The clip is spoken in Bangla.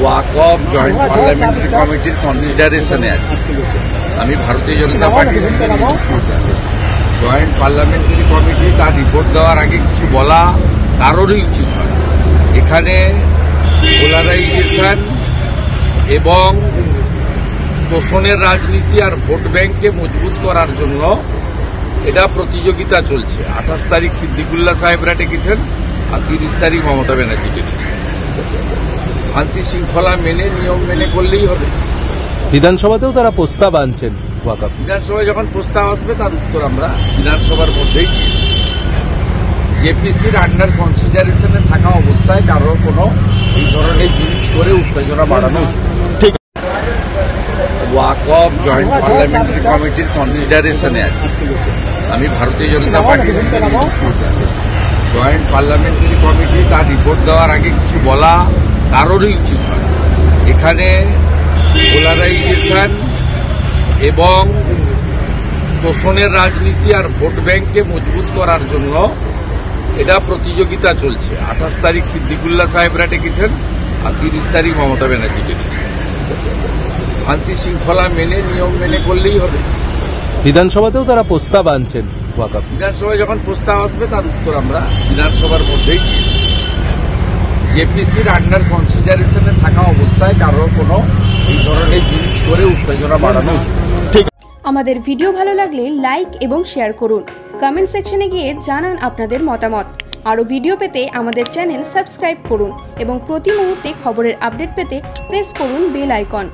ওয়াকফ জয়েন্ট পার্লামেন্টারি কমিটির কনসিডারেশনে আছে। আমি ভারতীয় জনতা পার্টির জয়েন্ট পার্লামেন্টারি কমিটি তার রিপোর্ট দেওয়ার আগে কিছু বলা কারোরই উচিত নয়। এখানে পোলারাইজেশন এবং তোষণের রাজনীতি আর ভোট ব্যাংককে মজবুত করার জন্য এটা প্রতিযোগিতা চলছে। 28 তারিখ সিদ্দিকুল্লাহ সাহেবরা ডেকেছেন আর 30 তারিখ মমতা ব্যানার্জি ডেকেছেন। শান্তি শৃঙ্খলা মেনে নিয়ম মেনে করলেই হবে। বিধানসভাতেও তারা প্রস্তাব আনছেন। বিধানসভায় যখন প্রস্তাব আসবে তার উত্তর আমরা বিধানসভার মধ্যেই জেপিসির আন্ডার কনসিডারেশনে থাকা অবস্থায় কারোর কোনো এই ধরনের জিনিস করে উত্তেজনা বাড়ানো উচিত। ওয়াকফ জয়েন্ট পার্লামেন্টারি কমিটির কনসিডারেশনে আছে। আমি ভারতীয় জনতা পার্টির জয়েন্ট পার্লামেন্টারি কমিটি তার রিপোর্ট দেওয়ার আগে কিছু বলা কারোরই উচিত নয়। এখানে পোলারাইজেশন এবং তোষণের রাজনীতি আর ভোট ব্যাংককে মজবুত করার জন্য এটা প্রতিযোগিতা চলছে। 28 তারিখ সিদ্দিকুল্লাহ সাহেবরা ডেকেছেন আর 30 তারিখ মমতা ব্যানার্জি ডেকেছেন। শান্তি শৃঙ্খলা মেনে নিয়ম মেনে করলেই হবে। বিধানসভাতেও তারা প্রস্তাব আনছেন। বিধানসভায় যখন প্রস্তাব আসবে তার উত্তর আমরা বিধানসভার মধ্যেই জেপিসির আন্ডার কনসিডারেশনে থাকা অবস্থায় কারোর কোনো এই ধরনের জিনিস করে উত্তেজনা বাড়ানো উচিত। আমাদের ভিডিও ভালো লাগলে লাইক এবং শেয়ার করুন। কমেন্ট সেকশনে গিয়ে জানান আপনাদের মতামত। আরও ভিডিও পেতে আমাদের চ্যানেল সাবস্ক্রাইব করুন এবং প্রতি মুহূর্তে খবরের আপডেট পেতে প্রেস করুন বেল আইকন।